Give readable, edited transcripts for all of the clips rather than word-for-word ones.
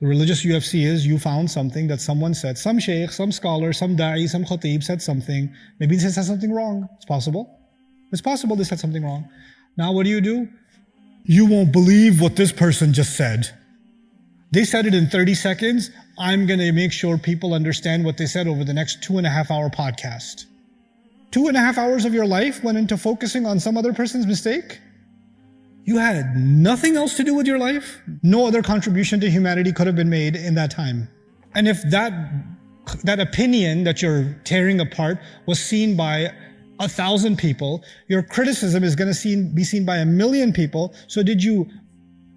The religious UFC is you found something that someone said, some sheikh, some scholar, some da'i, some khatib said something. Maybe they said something wrong. It's possible. It's possible they said something wrong. Now what do? You won't believe what this person just said. They said it in 30 seconds. I'm going to make sure people understand what they said over the next 2.5 hour podcast. 2.5 hours of your life went into focusing on some other person's mistake? You had nothing else to do with your life? No other contribution to humanity could have been made in that time. And if that opinion that you're tearing apart was seen by 1,000 people, your criticism is going to be seen by 1,000,000 people. So did you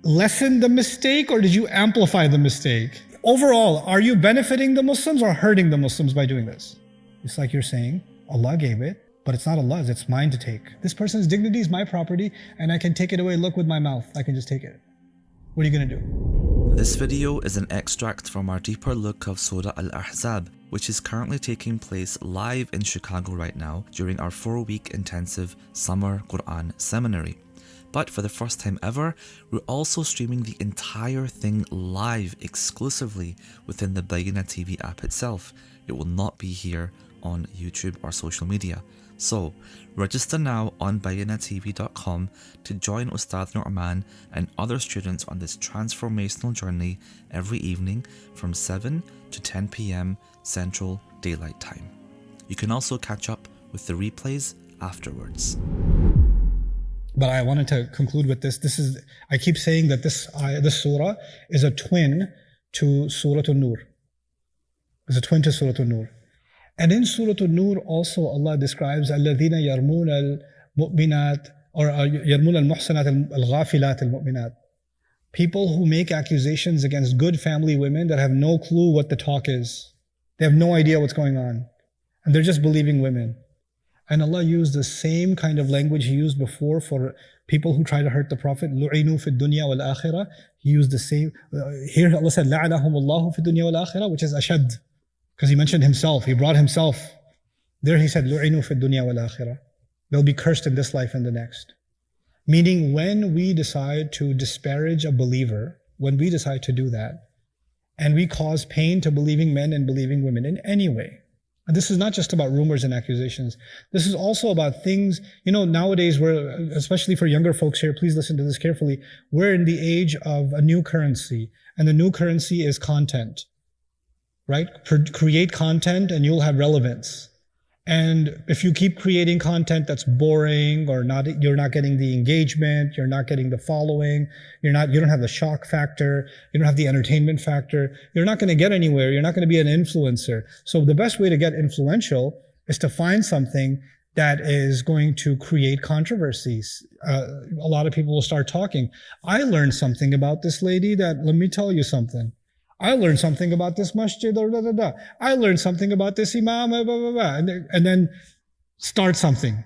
lessen the mistake or did you amplify the mistake? Overall, are you benefiting the Muslims or hurting the Muslims by doing this? It's like you're saying, Allah gave it, but it's not Allah's, it's mine to take. This person's dignity is my property and I can take it away. Look with my mouth, I can just take it. What are you going to do? This video is an extract from our deeper look of Surah Al-Ahzab, which is currently taking place live in Chicago right now during our 4-week intensive summer Quran seminary. But for the first time ever, we're also streaming the entire thing live exclusively within the Bayyinah TV app itself. It will not be here on YouTube or social media. So, register now on bayyinahtv.com to join Ustad Nouman and other students on this transformational journey every evening from 7 to 10 p.m. Central Daylight Time. You can also catch up with the replays afterwards. But I wanted to conclude with this. I keep saying that this surah is a twin to Surah An-Nur. It's a twin to Surah An-Nur. And in Surah An-Nur also Allah describes الَّذِينَ يَرْمُونَ الْمُؤْمِنَاتِ or يَرْمُونَ الْمُحْسَنَاتِ الْغَافِلَاتِ الْمُؤْمِنَاتِ. People who make accusations against good family women that have no clue what the talk is. They have no idea what's going on. And they're just believing women. And Allah used the same kind of language He used before for people who try to hurt the Prophet. لُعِنُوا فِي الدُّنْيَا وَالْآخِرَةِ. He used the same. Here Allah said لَعَنَهُمُ اللَّهُ فِي الدُّنْيَا وَالْآخِرَةِ, which is ashad. Because He mentioned Himself. He brought Himself. There He said لُعِنُوا فِي الدُّنْيا وَالْآخِرَةِ. They'll be cursed in this life and the next. Meaning when we decide to disparage a believer, when we decide to do that, and we cause pain to believing men and believing women in any way. And this is not just about rumors and accusations. This is also about things, nowadays especially for younger folks here, please listen to this carefully. We're in the age of a new currency, and the new currency is content, right? Create content and you'll have relevance. And if you keep creating content that's boring or you're not getting the engagement, you're not getting the following, you don't have the shock factor, you don't have the entertainment factor, you're not going to get anywhere, you're not going to be an influencer. So the best way to get influential is to find something that is going to create controversies. A lot of people will start talking. I learned something about this lady let me tell you something. I learned something about this masjid, I learned something about this imam, and then start something.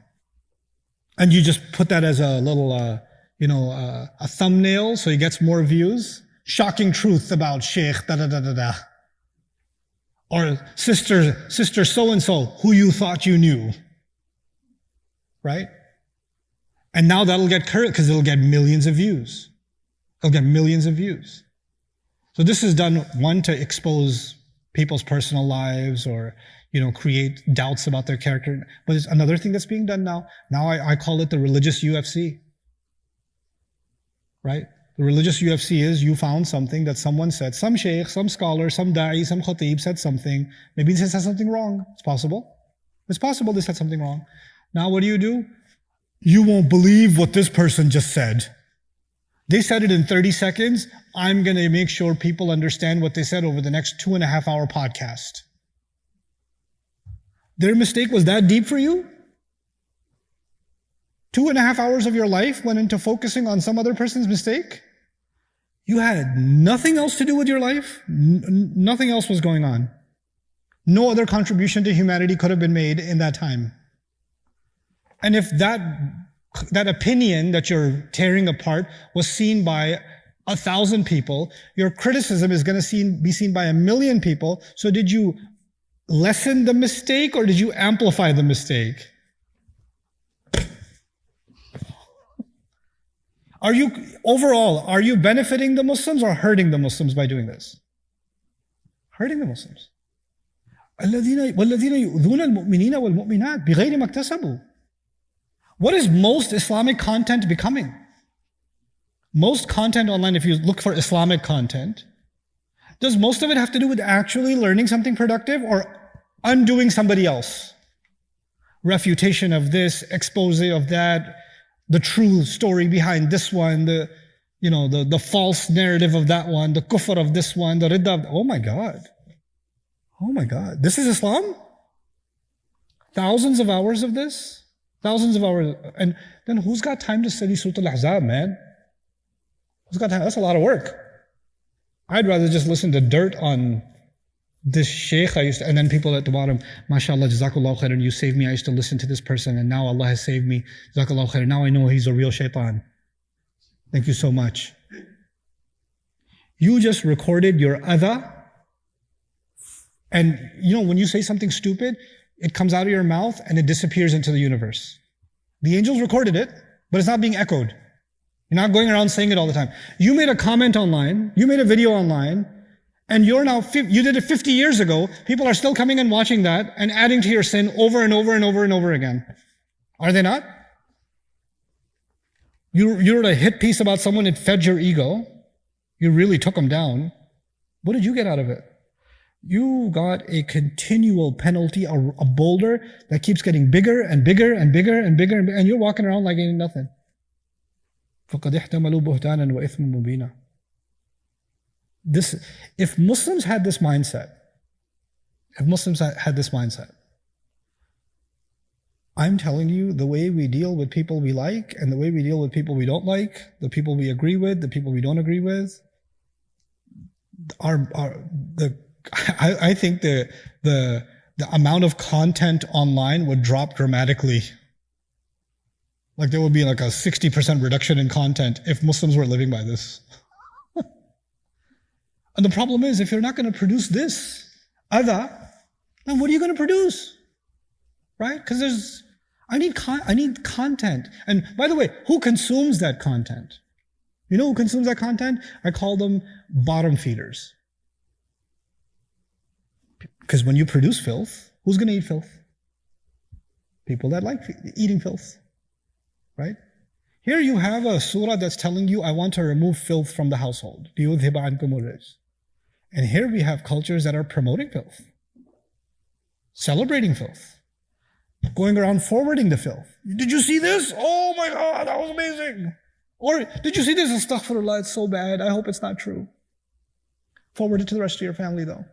And you just put that as a little, a thumbnail so he gets more views. Shocking truth about Sheikh, Or sister so-and-so, who you thought you knew. Right? And now that'll get current because it'll get millions of views. It'll get millions of views. So this is done, one, to expose people's personal lives or, create doubts about their character. But it's another thing that's being done now. Now I call it the religious UFC. Right? The religious UFC is you found something that someone said, some sheikh, some scholar, some da'i, some khatib said something. Maybe they said something wrong. It's possible. It's possible they said something wrong. Now what do? You won't believe what this person just said. They said it in 30 seconds. I'm going to make sure people understand what they said over the next 2.5 hour podcast. Their mistake was that deep for you? 2.5 hours of your life went into focusing on some other person's mistake? You had nothing else to do with your life? Nothing else was going on. No other contribution to humanity could have been made in that time. And if that opinion that you're tearing apart was seen by 1,000 people, your criticism is going to be seen by 1,000,000 people. So did you lessen the mistake or did you amplify the mistake? Overall, are you benefiting the Muslims or hurting the Muslims by doing this? hurting the Muslims. الذين يؤذون المؤمنين والمؤمنات بغير ما اكتسبوا. What is most Islamic content becoming? Most content online, if you look for Islamic content, does most of it have to do with actually learning something productive or undoing somebody else? Refutation of this, expose of that, the true story behind this one, the false narrative of that one, the kufr of this one, the ridda of, oh my God. Oh my God. This is Islam? Thousands of hours of this? Thousands of hours. And then who's got time to study Surah Al-Ahzab, man? Who's got time? That's a lot of work. I'd rather just listen to dirt on this sheikh I used to, and then people at the bottom, mashallah, jazakallah khairan, you saved me. I used to listen to this person and now Allah has saved me. Jazakallah khairan. Now I know he's a real shaitan. Thank you so much. You just recorded your adha. And when you say something stupid, it comes out of your mouth and it disappears into the universe. The angels recorded it, but it's not being echoed. You're not going around saying it all the time. You made a comment online, you made a video online, and you did it 50 years ago. People are still coming and watching that and adding to your sin over and over and over and over again. Are they not? You wrote a hit piece about someone, it fed your ego. You really took them down. What did you get out of it? You got a continual penalty, a boulder that keeps getting bigger and bigger and bigger and bigger, and you're walking around like ain't nothing. فَقَدْ احْتَمَلُوا بُهْتَانًا وَإِثْمًا مُبِينًا. If Muslims had this mindset, I'm telling you, the way we deal with people we like and the way we deal with people we don't like, the people we agree with, the people we don't agree with, I think the amount of content online would drop dramatically. Like there would be like a 60% reduction in content if Muslims were living by this. And the problem is, if you're not going to produce this adha, then what are you going to produce? Right? Because I need content. And by the way, who consumes that content? You know who consumes that content? I call them bottom feeders. Because when you produce filth, who's going to eat filth? People that like eating filth. Right? Here you have a surah that's telling you, I want to remove filth from the household. And here we have cultures that are promoting filth, celebrating filth, going around forwarding the filth. Did you see this? Oh my God, that was amazing. Or did you see this? Astaghfirullah, it's so bad. I hope it's not true. Forward it to the rest of your family though.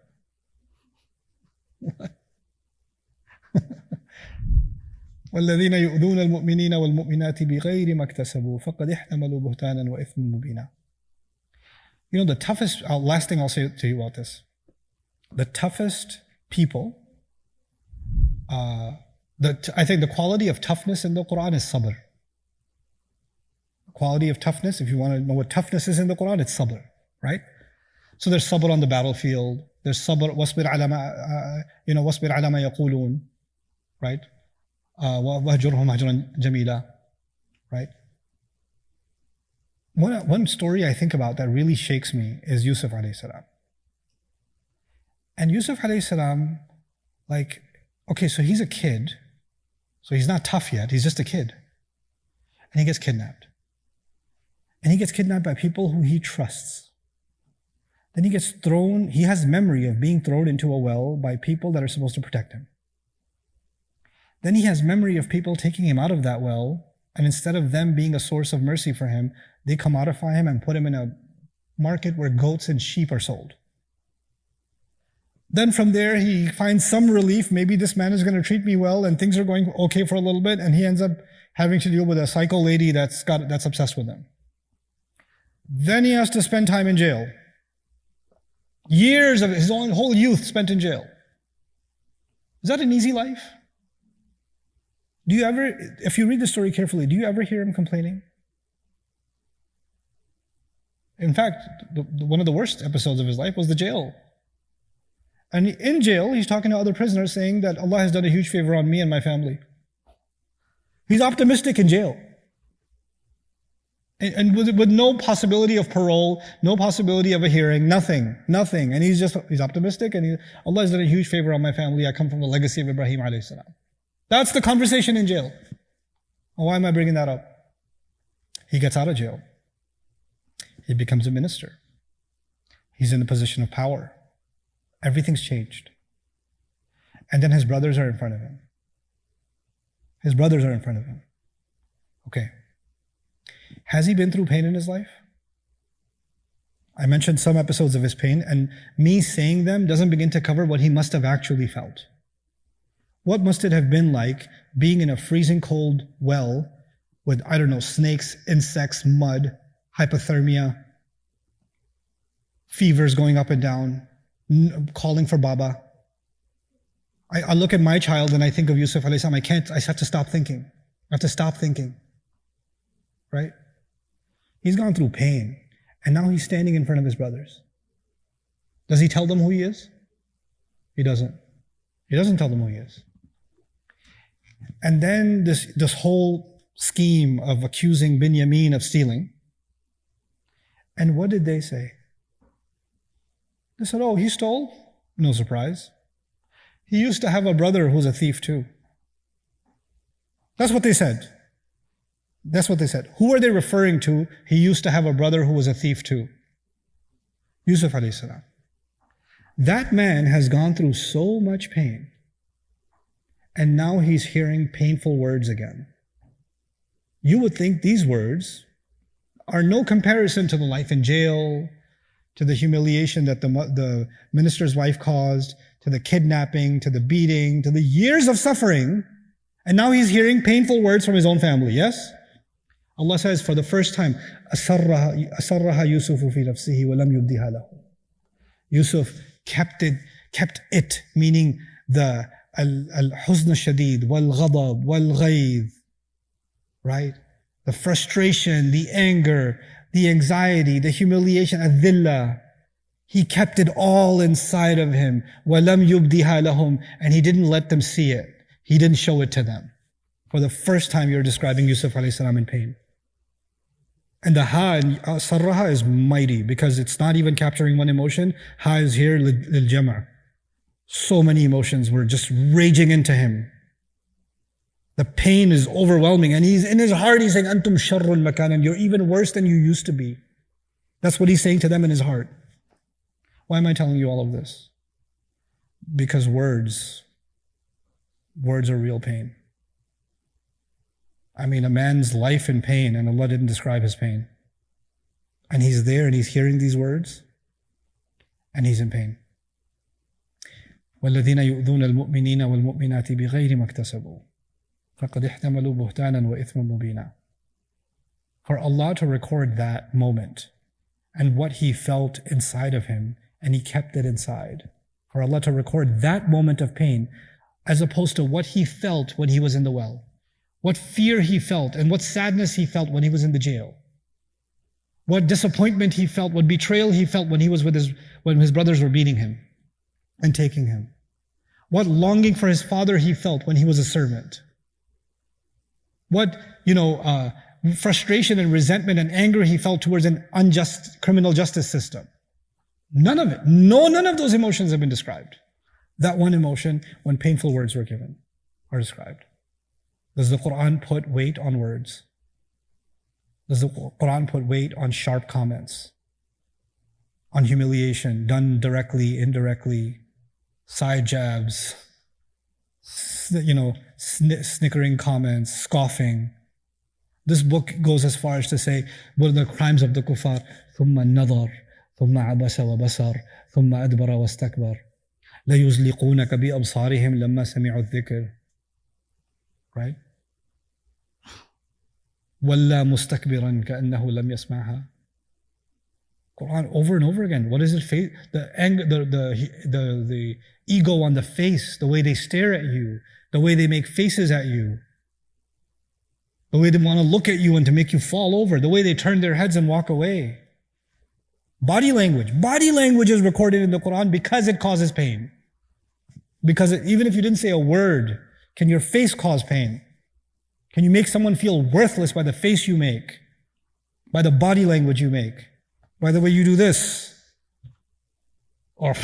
والذين يؤذون المؤمنين والمؤمنات بغير ما اكتسبوا فقد احتملوا بهتانا وإثما مبينا. The toughest, last thing I'll say to you about this, the toughest people, I think the quality of toughness in the Quran is sabr. Quality of toughness, if you want to know what toughness is in the Quran, it's sabr, right? So there's sabr on the battlefield, there's sabr, wasbir ala ma yaqulun, right? وَهْجُرْهُمْ هَجْرًا جَمِيلًا, right? One story I think about that really shakes me is Yusuf alayhi salam. And Yusuf alayhi salam, so he's a kid, so he's not tough yet, he's just a kid. And he gets kidnapped. And he gets kidnapped by people who he trusts. Then he has memory of being thrown into a well by people that are supposed to protect him. Then he has memory of people taking him out of that well, and instead of them being a source of mercy for him, they commodify him and put him in a market where goats and sheep are sold. Then from there, he finds some relief. Maybe this man is going to treat me well, and things are going okay for a little bit, and he ends up having to deal with a psycho lady that's obsessed with him. Then he has to spend time in jail. Years of his whole youth spent in jail. Is that an easy life? If you read the story carefully, do you ever hear him complaining? In fact, one of the worst episodes of his life was the jail. And in jail, he's talking to other prisoners saying that Allah has done a huge favor on me and my family. He's optimistic in jail. And with no possibility of parole, no possibility of a hearing, nothing. And he's optimistic, and Allah has done a huge favor on my family. I come from the legacy of Ibrahim alayhi salam. That's the conversation in jail. Why am I bringing that up? He gets out of jail. He becomes a minister. He's in a position of power. Everything's changed. And then his brothers are in front of him. Okay. Has he been through pain in his life? I mentioned some episodes of his pain, and me saying them doesn't begin to cover what he must have actually felt. What must it have been like being in a freezing cold well with, snakes, insects, mud, hypothermia, fevers going up and down, calling for Baba? I look at my child and I think of Yusuf alayhi salam. I have to stop thinking. Right? He's gone through pain, and now he's standing in front of his brothers. Does he tell them who he is? He doesn't. He doesn't tell them who he is. And then this whole scheme of accusing Binyamin of stealing. And what did they say? They said, oh, he stole? No surprise. He used to have a brother who's a thief too. That's what they said. Who are they referring to? He used to have a brother who was a thief too. Yusuf alayhi salam. That man has gone through so much pain, and now he's hearing painful words again. You would think these words are no comparison to the life in jail, to the humiliation that the minister's wife caused, to the kidnapping, to the beating, to the years of suffering, and now he's hearing painful words from his own family, yes? Allah says for the first time, أَسَرَّهَا يُوسُفُ فِي نَفْسِهِ وَلَمْ يُبْدِهَا لَهُ. Yusuf kept it, meaning the al-huzn al-shadid, wal-ghadab, wal-ghayth, right? The frustration, the anger, the anxiety, the humiliation, al-dhillah. He kept it all inside of him. وَلَمْ يُبْدِهَا لَهُمْ. And he didn't let them see it. He didn't show it to them. For the first time you're describing Yusuf alayhi salam in pain. And the ha in sarraha is mighty, because it's not even capturing one emotion. Ha is here lil jama'. So many emotions were just raging into him. The pain is overwhelming, and he's in his heart, he's saying, Antum sharrul makanan, you're even worse than you used to be. That's what he's saying to them in his heart. Why am I telling you all of this? Because words are real pain. I mean, a man's life in pain, and Allah didn't describe his pain. And he's there and he's hearing these words, and he's in pain. وَالَّذِينَ يُؤْذُونَ الْمُؤْمِنِينَ وَالْمُؤْمِنَاتِ بِغَيْرِ مَا اكْتَسَبُوا فَقَدْ احْتَمَلُوا بُهْتَانًا وَإِثْمًا مُبِينًا. For Allah to record that moment and what he felt inside of him, and he kept it inside. For Allah to record that moment of pain as opposed to what he felt when he was in the well. What fear he felt and what sadness he felt when he was in the jail. What disappointment he felt, what betrayal he felt when when his brothers were beating him and taking him. What longing for his father he felt when he was a servant. What, frustration and resentment and anger he felt towards an unjust criminal justice system. None of it. None of those emotions have been described. That one emotion, when painful words were given, are described. Does the Quran put weight on words? Does the Quran put weight on sharp comments? On humiliation, done directly, indirectly, side jabs, snickering comments, scoffing. This book goes as far as to say, what are the crimes of the kuffar? ثُمَّ النَّظَرُ ثُمَّ عَبَسَ وَبَصَرَ ثُمَّ أَدْبَرَ وَاسْتَكْبَرَ لَيُزْلِقُونَكَ بِأَبْصَارِهِمْ لَمَّا سَمِعُوا الذِّكْرَ. Right? وَلَّا مُسْتَكْبِرًا كَأَنَّهُ لَمْ يَسْمَعْهَا. Quran over and over again. What is it? The anger, the ego on the face, the way they stare at you, the way they make faces at you, the way they want to look at you and to make you fall over, the way they turn their heads and walk away. Body language. Body language is recorded in the Quran because it causes pain. Because even if you didn't say a word, can your face cause pain? Can you make someone feel worthless by the face you make? by the body language you make, by the way you do this, or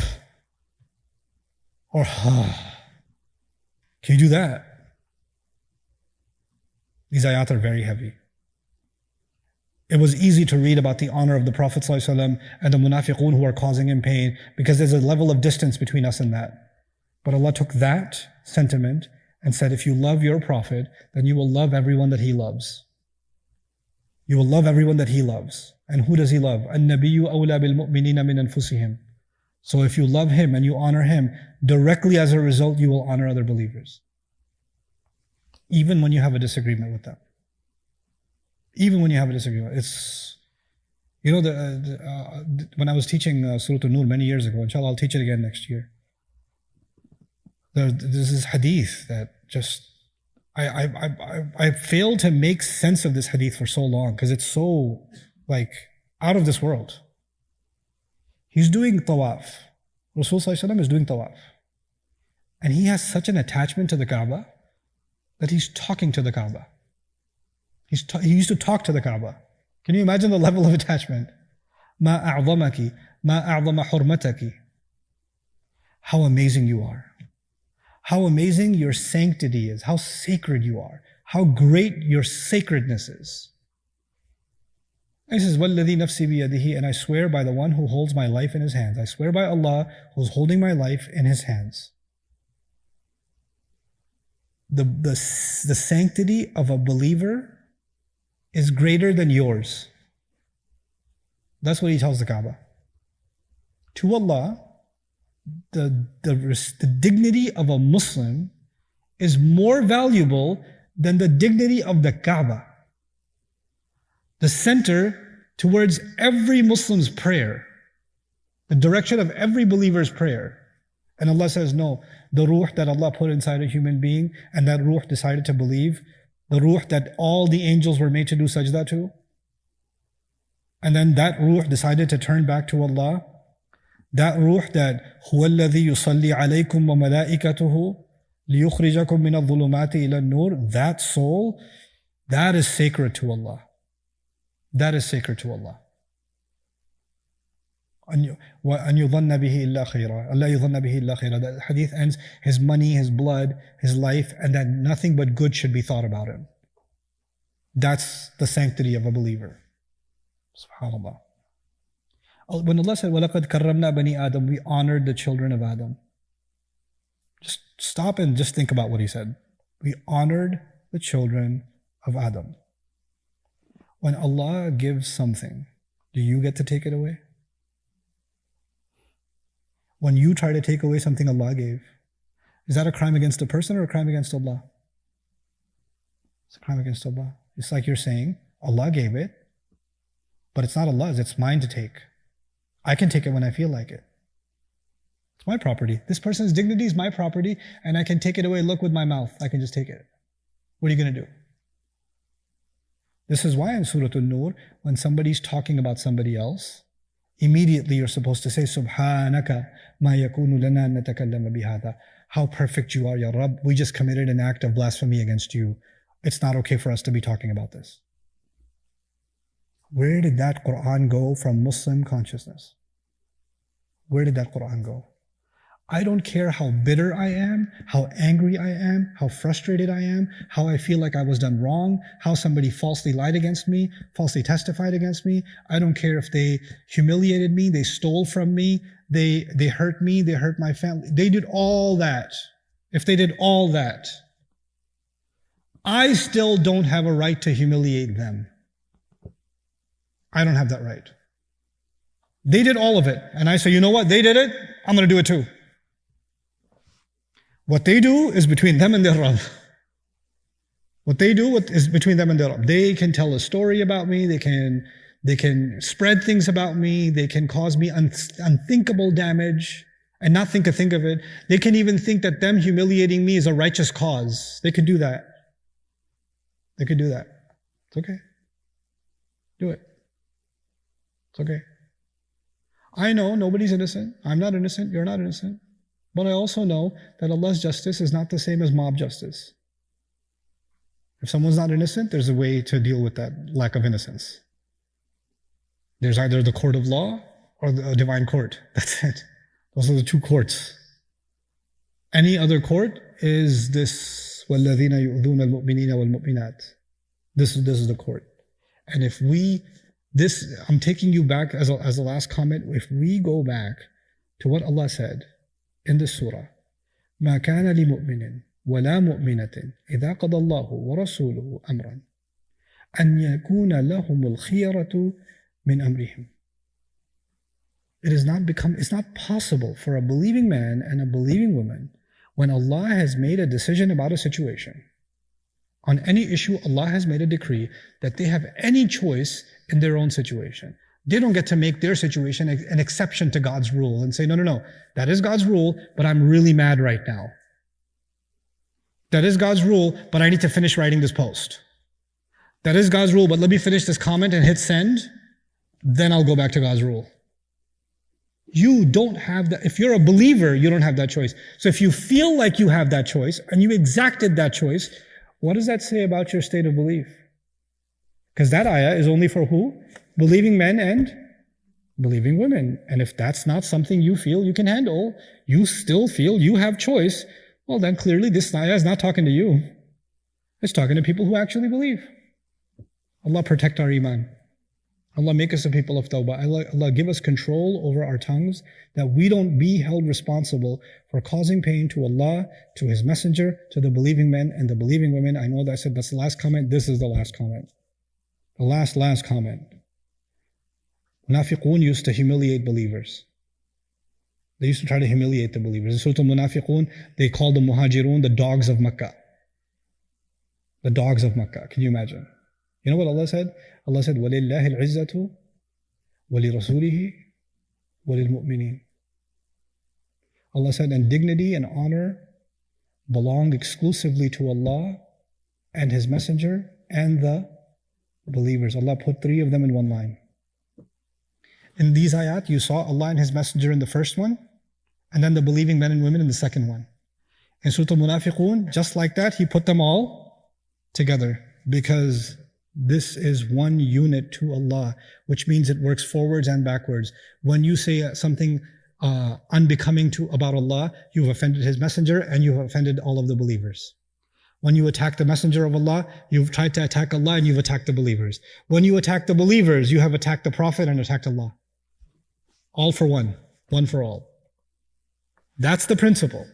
can you do that? These ayat are very heavy. It was easy to read about the honor of the Prophet ﷺ and the munafiqun who are causing him pain because there's a level of distance between us and that. But Allah took that sentiment and said, if you love your Prophet, then you will love everyone that he loves. You will love everyone that he loves. And who does he love? النَّبِيُّ أَوْلَى بِالْمُؤْمِنِينَ مِنْ أَنفُسِهِمْ. So if you love him and you honor him, directly as a result, you will honor other believers. Even when you have a disagreement with them. Even when you have a disagreement. It's, you know, when I was teaching Surah An-Nur many years ago, inshallah I'll teach it again next year. There's this hadith that just, I failed to make sense of this hadith for so long because it's so like out of this world. He's doing tawaf. Rasul Sallallahu Alaihi Wasallam is doing tawaf. And he has such an attachment to the Kaaba that he's talking to the Kaaba. He used to talk to the Kaaba. Can you imagine the level of attachment? Ma a'zamaki, ma a'zama hurmataki. How amazing you are. How amazing your sanctity is. How sacred you are. How great your sacredness is. And he says, وَالَّذِي نَفْسِي بِيَدِهِ, and I swear by the one who holds my life in his hands. I swear by Allah who's holding my life in his hands. The sanctity of a believer is greater than yours. That's what he tells the Kaaba. To Allah, the dignity of a Muslim is more valuable than the dignity of the Kaaba. The center towards every Muslim's prayer, the direction of every believer's prayer. And Allah says, no, the ruh that Allah put inside a human being and that ruh decided to believe, the ruh that all the angels were made to do sajda to, and then that ruh decided to turn back to Allah, that ruh that هُوَ الَّذِي يُصَلِّي عَلَيْكُمْ وَمَلَائِكَتُهُ لِيُخْرِجَكُمْ مِنَ الظُّلُمَاتِ إِلَى النُّورِ, that soul, that is sacred to Allah. That is sacred to Allah. أَنْ يُظَنَّ بِهِ إِلَّا خَيْرًا. أَلَّا يُظَنَّ بِهِ إِلَّا خَيْرًا. That hadith ends, his money, his blood, his life, and that nothing but good should be thought about him. That's the sanctity of a believer. SubhanAllah. When Allah said, وَلَقَدْ كَرَّمْنَا بَنِي آدَمَ, we honored the children of Adam. Just stop and just think about what he said. We honored the children of Adam. When Allah gives something, do you get to take it away? When you try to take away something Allah gave, is that a crime against a person or a crime against Allah? It's a crime against Allah. It's like you're saying, Allah gave it, but it's not Allah's, it's mine to take. I can take it when I feel like it. It's my property. This person's dignity is my property, and I can take it away. Look, with my mouth, I can just take it. What are you going to do? This is why in Surah An-Nur, when somebody's talking about somebody else, immediately you're supposed to say, Subhanaka ma yakunu lana an natakallama bihadha. How perfect you are, Ya Rabb. We just committed an act of blasphemy against you. It's not okay for us to be talking about this. Where did that Quran go from Muslim consciousness? Where did that Quran go? I don't care how bitter I am, how angry I am, how frustrated I am, how I feel like I was done wrong, how somebody falsely lied against me, falsely testified against me. I don't care if they humiliated me, they stole from me, they hurt me, they hurt my family. They did all that. If they did all that, I still don't have a right to humiliate them. I don't have that right. They did all of it. And I say, you know what? They did it. I'm going to do it too. What they do is between them and their Rabb. What they do is between them and their Rabb. They can tell a story about me. They can spread things about me. They can cause me unthinkable damage and not think a thing of it. They can even think that them humiliating me is a righteous cause. They could do that. They could do that. It's okay. Do it. It's okay. I know nobody's innocent. I'm not innocent. You're not innocent. But I also know that Allah's justice is not the same as mob justice. If someone's not innocent, there's a way to deal with that lack of innocence. There's either the court of law or the divine court. That's it. Those are the two courts. Any other court is this وَالَّذِينَ يُؤْذُونَ الْمُؤْمِنِينَ وَالْمُؤْمِنَاتِ. This is the court. And if I'm taking you back as a last comment, if we go back to what Allah said in this surah, مَا كَانَ لِمُؤْمِنٍ وَلَا مُؤْمِنَةٍ إِذَا قَضَى اللَّهُ وَرَسُولُهُ أَمْرًا أَنْ يَكُونَ لَهُمُ الْخِيَرَةُ مِنْ أَمْرِهِمْ. It's not possible for a believing man and a believing woman, when Allah has made a decision about a situation, on any issue, Allah has made a decree that they have any choice in their own situation. They don't get to make their situation an exception to God's rule and say, no, that is God's rule, but I'm really mad right now. That is God's rule, but I need to finish writing this post. That is God's rule, but let me finish this comment and hit send, then I'll go back to God's rule. You don't have that. If you're a believer, you don't have that choice. So if you feel like you have that choice and you exacted that choice, what does that say about your state of belief? Because that ayah is only for who? Believing men and believing women. And if that's not something you feel you can handle, you still feel you have choice, well then clearly this ayah is not talking to you. It's talking to people who actually believe. Allah protect our iman. Allah make us a people of tawbah. Allah give us control over our tongues, that we don't be held responsible for causing pain to Allah, to His Messenger, to the believing men and the believing women. I know that I said that's the last comment. This is the last comment. The last comment. Munafiqun used to humiliate believers. They used to try to humiliate the believers. In Surah Al-Munafiqun, they called the Muhajirun the dogs of Makkah. The dogs of Makkah. Can you imagine? You know what Allah said? Allah said, وَلِلَّهِ الْعِزَّةُ وَلِرَسُولِهِ وَلِلْمُؤْمِنِينَ. Allah said, and dignity and honor belong exclusively to Allah and His Messenger and the believers. Allah put three of them in one line. In these ayat, you saw Allah and His Messenger in the first one, and then the believing men and women in the second one. In Surah Al-Munafiqun, just like that, He put them all together, because this is one unit to Allah, which means it works forwards and backwards. When you say something unbecoming about Allah, you've offended His Messenger and you've offended all of the believers. When you attack the Messenger of Allah, you've tried to attack Allah and you've attacked the believers. When you attack the believers, you have attacked the Prophet and attacked Allah. All for one for all. That's the principle.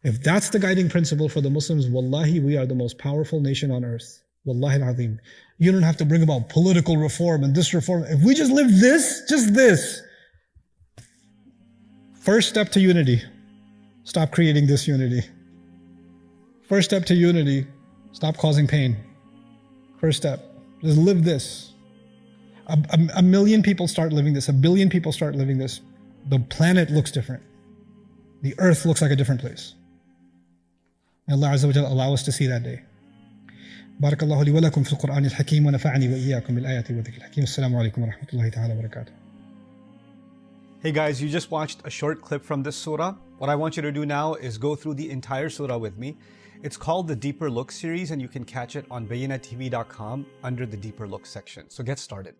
If that's the guiding principle for the Muslims, wallahi, we are the most powerful nation on earth. Wallahi al-azim. You don't have to bring about political reform and this reform. If we just live just this. First step to unity. Stop creating disunity. First step to unity. Stop causing pain. First step. Just live this. A million people start living this. 1 billion people start living this. The planet looks different. The earth looks like a different place. May Allah Azza wa Jalla allow us to see that day. بارك الله لي ولكم في القرآن الحكيم ونفعني وإياكم بالآيات والذكر الحكيم. السلام عليكم ورحمة الله تعالى وبركاته. Hey guys, you just watched a short clip from this surah. What I want you to do now is go through the entire surah with me. It's called the Deeper Look series, and you can catch it on bayinatv.com under the Deeper Look section. So get started.